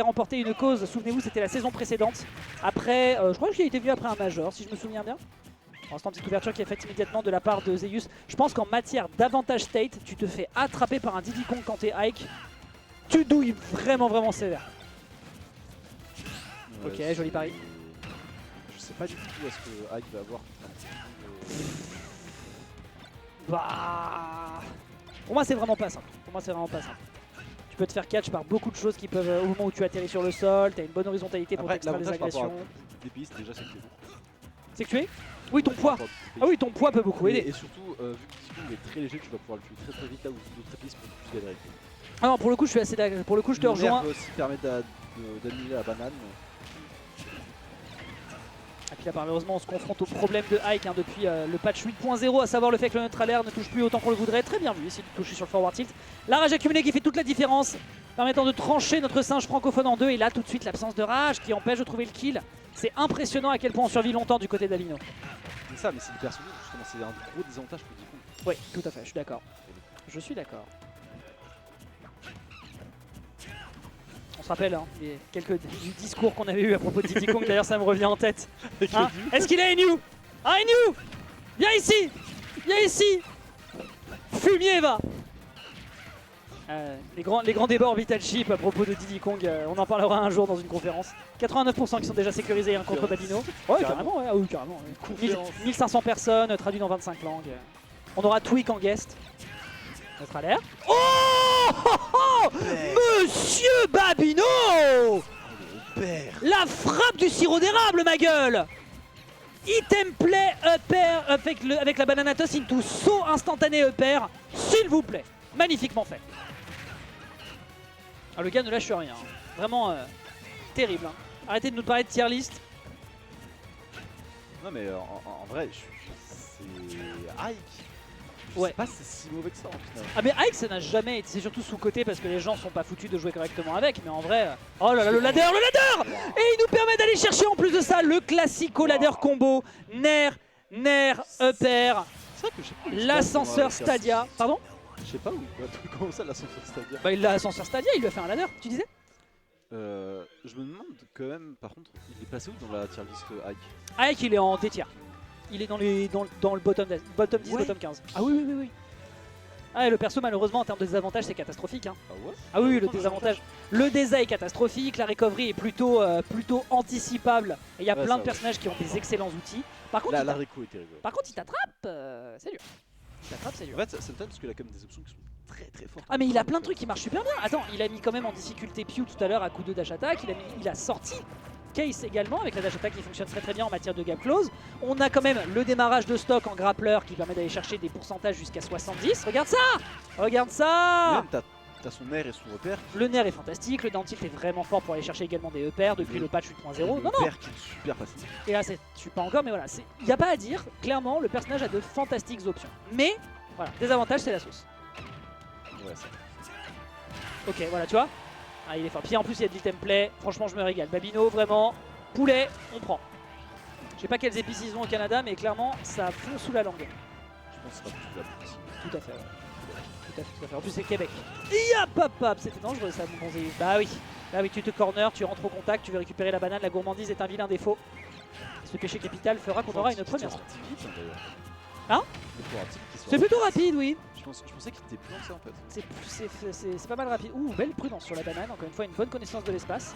remporté une cause, souvenez-vous, c'était la saison précédente. Après, je crois qu'il était venu après un Major, si je me souviens bien. Pour l'instant, petite ouverture qui est faite immédiatement de la part de Zeus. Je pense qu'en matière d'avantage state, tu te fais attraper par un Diddy Kong quand t'es Ike. Tu douilles vraiment sévère. Ouais, ok, joli pari. Je sais pas du tout est-ce que Ike va avoir. Bah... Pour moi, c'est vraiment pas simple. Tu peux te faire catch par beaucoup de choses qui peuvent, au moment où tu atterris sur le sol, t'as une bonne horizontalité pour t'extraire des agressions. Des pistes, déjà, c'est que t'es bon. C'est que tu es Oui, ton poids. Ah oui, ton poids peut beaucoup aider. Et surtout, vu que Diddy est très léger, tu vas pouvoir le tuer très vite là où d'autres pistes pour plus galérer. Ah non, pour le coup, je suis assez d'accord. Pour le coup, je te rejoins. Le aussi permet d'annuler la banane. Et puis là, malheureusement, on se confronte au problème de Ike depuis le patch 8.0, à savoir le fait que le neutral air ne touche plus autant qu'on le voudrait. Très bien vu ici de toucher sur le forward tilt. La rage accumulée qui fait toute la différence, permettant de trancher notre singe francophone en deux. Et là, tout de suite, l'absence de rage qui empêche de trouver le kill. C'est impressionnant à quel point on survit longtemps du côté d'Alino. C'est ça, mais c'est le personnage, justement, c'est un gros désavantage pour Diddy Kong. Oui, tout à fait, je suis d'accord. Je suis d'accord. On se rappelle du discours qu'on avait eu à propos de Diddy Kong, d'ailleurs ça me revient en tête. Hein, est-ce qu'il est Inu? Ah Inu, viens ici. Viens ici. Fumier va. Les grands débats orbital chip à propos de Diddy Kong, on en parlera un jour dans une conférence. 89% qui sont déjà sécurisés contre Babino. Ouais, carrément, ouais. Ah oui, carrément. 1500 personnes, traduit dans 25 langues. On aura Tweak en guest. Notre alerte. Oh, Monsieur Babino! La frappe du sirop d'érable, ma gueule! Item play upper avec la banana toss into saut instantané upper, s'il vous plaît. Magnifiquement fait. Ah, le gars ne lâche rien. Vraiment terrible. Hein. Arrêtez de nous parler de tier list. Non mais en vrai, c'est Ike. Ouais. C'est pas si mauvais que ça en final. Ah mais Ike ça n'a jamais été, c'est surtout sous-côté parce que les gens sont pas foutus de jouer correctement avec, mais en vrai, oh là là le ladder, Et il nous permet d'aller chercher en plus de ça le classico ladder combo, Nair, upper, l'ascenseur Stadia, pardon. Je sais pas où, comment ça l'ascenseur Stadia? Bah il l'a ascenseur Stadia, il lui a fait un ladder, tu disais? Je me demande quand même, par contre, il est passé où dans la tier list Ike? Ike il est en D-tier. Il est dans le bottom 10, ouais. Bottom 15. Ah oui. Ah, le perso malheureusement en termes de désavantage c'est catastrophique. Hein. Ah ouais? Ah oui, le désavantage. Le désa est catastrophique, la recovery est plutôt anticipable. Et il y a plein de personnages qui ont des excellents outils. Par contre, la Rico est terrible. Par contre il t'attrape, c'est dur. C'est dur. En fait ça me tente parce qu'il a quand même des options qui sont très fortes. Ah mais il a plein de trucs qui marchent super bien. Attends, il a mis quand même en difficulté Pew tout à l'heure à coup 2 dash attack. Il a sorti Case également avec la dash attack qui fonctionne très bien en matière de gap close. On a quand même le démarrage de stock en grappler qui permet d'aller chercher des pourcentages jusqu'à 70. Regarde ça. Regarde ça. Même t'as son air et son repère. Le nerf est fantastique, le down tilt est vraiment fort pour aller chercher également des repères depuis le patch 8.0. Non, le repère qui est super facile. Et là c'est pas encore, mais voilà, il n'y a pas à dire. Clairement, le personnage a de fantastiques options. Mais voilà, désavantage c'est la sauce. Ouais, ça. Ok, voilà, tu vois. Ah, il est fort. Puis en plus, il y a de l'item play. Franchement, je me régale. Babino, vraiment. Poulet, on prend. Je sais pas quelles épices ils ont au Canada, mais clairement, ça fond sous la langue. Je pense que c'est pas tout là. Tout à fait, ouais. Tout à fait. En plus, c'est Québec. Hop, c'était dangereux ça, mon bon Zéus. Bah oui, tu te corner, tu rentres au contact, tu veux récupérer la banane. La gourmandise est un vilain défaut. Ce péché capital fera qu'on aura une première. Hein? C'est plutôt rapide, oui. Je pensais qu'il était plus long que ça en fait. C'est pas mal rapide. Ouh, belle prudence sur la banane. Encore une fois, une bonne connaissance de l'espace.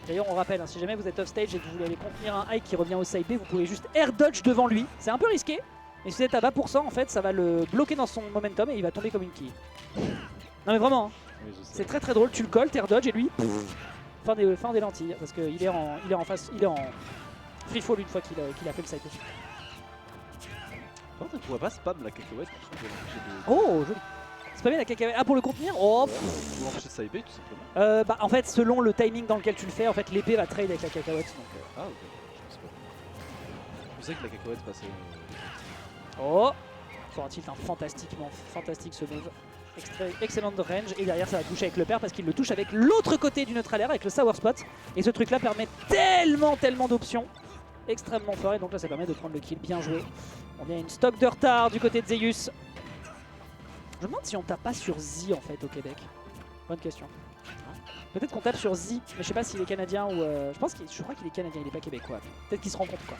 D'ailleurs, on rappelle, hein, si jamais vous êtes off stage et que vous voulez aller contenir un Ike qui revient au side B, vous pouvez juste air dodge devant lui. C'est un peu risqué. Mais si vous êtes à 20%, en fait, ça va le bloquer dans son momentum et il va tomber comme une quille. Non mais vraiment, hein. Oui, c'est très drôle. Tu le colles, air dodge et lui, fin des lentilles. Parce qu'il est en face, il est en free fall une fois qu'il a fait le side B. Par contre, on pourrait pas spam la cacahuète pour l'empêcher de... Oh, joli. Spammer la cacahuète. Ah, pour le contenir? Oh, pour l'empêcher de side B tout simplement. Bah, en fait, selon le timing dans lequel tu le fais, en fait, l'épée va trade avec la cacahuète. Donc, Ah, ok. Je sais pas. Je pensais que la cacahuète passait. Oh, forward tilt, fantastique ce move. Excellente range. Et derrière, ça va toucher avec le pair parce qu'il le touche avec l'autre côté du neutral air, avec le sour spot. Et ce truc-là permet tellement d'options. Extrêmement fort. Et donc là, ça permet de prendre le kill. Bien joué. On a une stock de retard du côté de Zeus. Je me demande si on tape pas sur Z en fait au Québec. Bonne question. Peut-être qu'on tape sur Z, mais je sais pas s'il est canadien ou... je crois qu'il est canadien, il est pas québécois. Peut-être qu'ils se rencontrent quoi.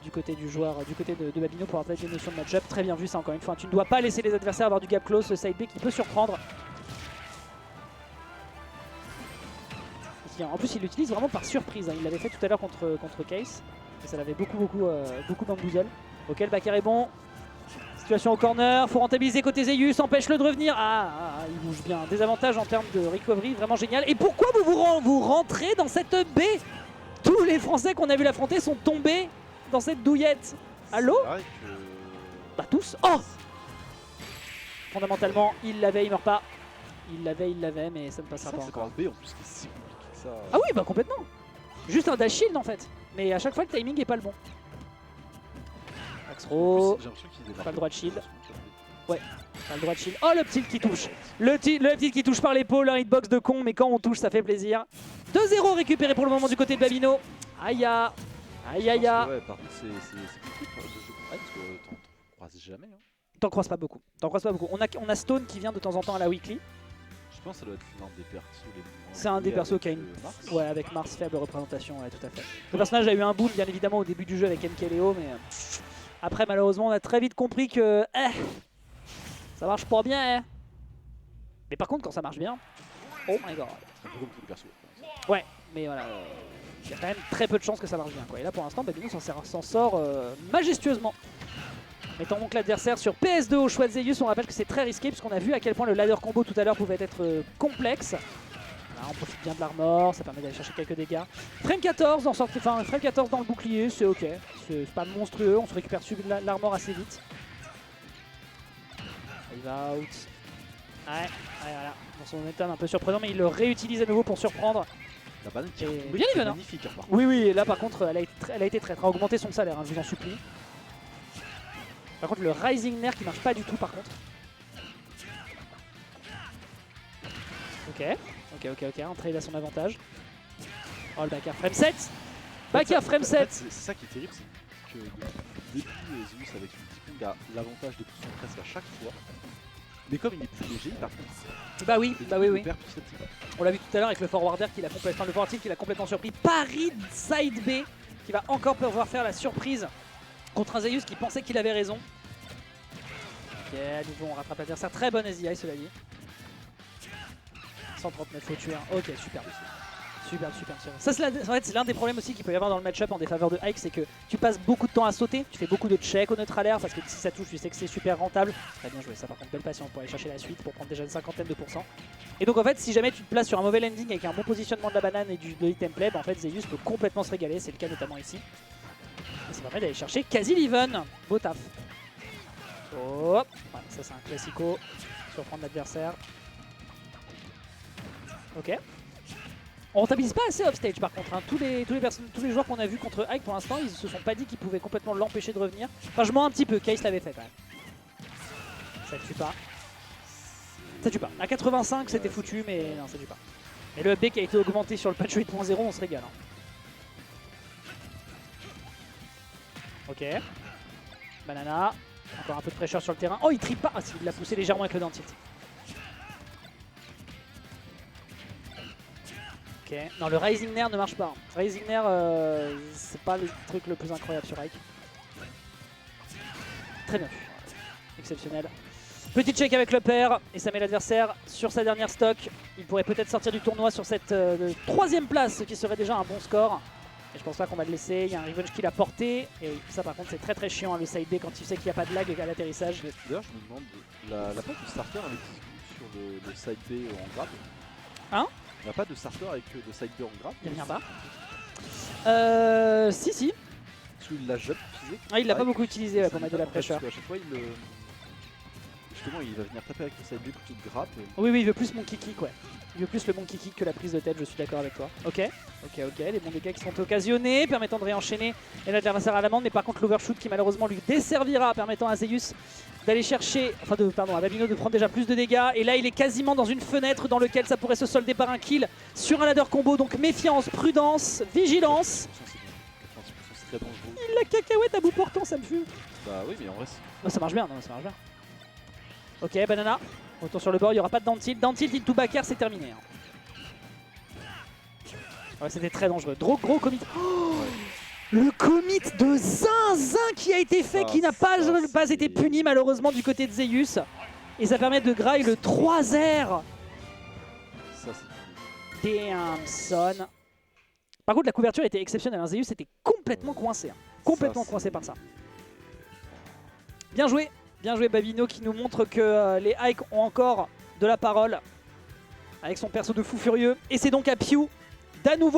Du côté du joueur, du côté de Babino pour avoir des notions de match-up. Très bien vu ça encore une fois. Tu ne dois pas laisser les adversaires avoir du gap close, le side B qui peut surprendre. En plus il l'utilise vraiment par surprise, hein. Il l'avait fait tout à l'heure contre Case. Et ça l'avait beaucoup bamboozle. Ok, le backer est bon. Situation au corner, faut rentabiliser côté Zeus, empêche-le de revenir. Il bouge bien. Désavantage en termes de recovery, vraiment génial. Et pourquoi vous rentrez dans cette baie? Tous les Français qu'on a vu l'affronter sont tombés dans cette douillette. Allô? Pas tous. Oh! Fondamentalement, il l'avait, il meurt pas. Il l'avait, mais ça ne passera pas encore. En plus, qui est si compliqué que ça. Ah oui, bah complètement. Juste un dash shield en fait. Mais à chaque fois, le timing est pas le bon. Axro. Pas le droit de shield. Ouais, pas le droit de shield. Oh, le petit qui touche. Le petit qui touche par l'épaule, un hitbox de con, mais quand on touche, ça fait plaisir. 2-0 récupéré pour le moment du côté de Babino. Aïe aïe. Aïe aïe aïe. Ouais, par contre, c'est compliqué de jeu parce que t'en croises jamais. Hein. T'en croises pas beaucoup. On a Stone qui vient de temps en temps à la weekly. Je pense que ça doit être l'un des persos les moins. C'est un des persos qui a une. Ouais, avec Mars, faible représentation, ouais, tout à fait. Le personnage a eu un boom, bien évidemment, au début du jeu avec MKLeo, mais après, malheureusement, on a très vite compris que. Ça marche pas bien, hein. Mais par contre, quand ça marche bien. Oh my god. C'est un peu comme tous les persos. Ouais, mais voilà. Il y a quand même très peu de chances que ça marche bien, quoi. Et là, pour l'instant, Babino s'en sort majestueusement. Mettant donc l'adversaire sur PS2 au choix de Zeus, on rappelle que c'est très risqué puisqu'on a vu à quel point le ladder combo tout à l'heure pouvait être complexe. Là, on profite bien de l'armor, ça permet d'aller chercher quelques dégâts. Frame 14 en sortie, enfin frame 14 dans le bouclier, c'est ok. C'est pas monstrueux, on se récupère l'armor assez vite. Il va out. Ouais, voilà. Dans son momentum un peu surprenant, mais il le réutilise à nouveau pour surprendre. La banane qui est bien even, magnifique. Hein, oui, et là par contre, elle a été traître, a augmenté son salaire, hein, je vous en supplie. Par contre, le Rising Nair qui marche pas du tout par contre. Ok, un trade à son avantage. Oh, le backer frame 7. Backer frame 7. C'est ça qui est terrible, c'est que depuis Zeus avec une Dipong a l'avantage de pousser presque à chaque fois. Mais comme il est plus léger, par contre. Bah oui. On l'a vu tout à l'heure avec le forwarder qui l'a complètement surpris. Paris side B qui va encore pouvoir faire la surprise contre un Zeus qui pensait qu'il avait raison. Ok, à nouveau on rattrape l'adversaire. Très bonne SDI cela dit. 139 faut tuer. Ok, super. Ça c'est l'un des problèmes aussi qu'il peut y avoir dans le match-up en défaveur de Ike, c'est que tu passes beaucoup de temps à sauter, tu fais beaucoup de checks au neutral air parce que si ça touche tu sais que c'est super rentable. Très bien joué ça, par contre belle patience pour aller chercher la suite pour prendre déjà une cinquantaine de pourcents. Et donc en fait si jamais tu te places sur un mauvais landing avec un bon positionnement de la banane et de l'item play, en fait Zeus peut complètement se régaler, c'est le cas notamment ici. Et ça permet d'aller chercher quasi l'even. Beau taf. Hop, ouais, ça c'est un classico, surprendre l'adversaire. Ok. On rentabilise pas assez offstage par contre, hein. Tous les joueurs qu'on a vus contre Ike pour l'instant, ils se sont pas dit qu'ils pouvaient complètement l'empêcher de revenir. Enfin je mens un petit peu, Case l'avait fait quand même. Ça tue pas. Ça tue pas. À 85 c'était foutu mais non ça tue pas. Et le update qui a été augmenté sur le patch 8.0, on se régale. Hein. Ok. Banana. Encore un peu de pressure sur le terrain. Oh il tripe pas. Ah si, il l'a poussé légèrement avec le down tilt. Ok. Non, le Rising Nair ne marche pas. Rising Nair, c'est pas le truc le plus incroyable sur Ike. Très bien vu. Exceptionnel. Petit check avec le père et ça met l'adversaire sur sa dernière stock. Il pourrait peut-être sortir du tournoi sur cette troisième place, ce qui serait déjà un bon score. Et je pense pas qu'on va le laisser. Il y a un revenge kill à porter. Et oui, ça par contre c'est très chiant hein, le side B quand tu sais qu'il n'y a pas de lag à l'atterrissage. D'ailleurs je me demande, la place du starter avec sur le side B en grab. Hein? Il n'y a pas de starter avec le side B en grab. Il vient pas. Si. Parce qu'il l'a jamais utilisé. Ah, il l'a pas beaucoup utilisé ouais, pour mettre de la pressure. Parce qu'à chaque fois justement il va venir taper avec le side B plutôt que grab. Oui, il veut plus monkey kick, ouais. Il veut plus le monkey kick que la prise de tête, je suis d'accord avec toi. Ok, les bons dégâts qui sont occasionnés, permettant de réenchaîner et l'adversaire à l'amende, mais par contre l'overshoot qui malheureusement lui desservira, permettant à Zeus d'aller chercher, à Babino de prendre déjà plus de dégâts. Et là il est quasiment dans une fenêtre dans laquelle ça pourrait se solder par un kill sur un ladder combo, donc méfiance, prudence, vigilance. C'est très dangereux. Il la cacahuète à bout portant, ça me fume. Bah oui mais en vrai non, ça marche bien, ça marche bien. Ok, Banana. Retour sur le bord, il n'y aura pas de down tilt. Down tilt into back air, c'est terminé. Ouais, c'était très dangereux. Gros commit. Oh, le commit de Zinzin qui a été fait, qui n'a pas été puni malheureusement du côté de Zeus. Et ça permet de graille le 3-0. Ça, c'est Damn son. Par contre, la couverture était exceptionnelle. Hein. Zeus était complètement coincé. Hein. Complètement coincé par ça. Bien joué Babino qui nous montre que les Ike ont encore de la parole avec son perso de fou furieux. Et c'est donc à Piu d'à nouveau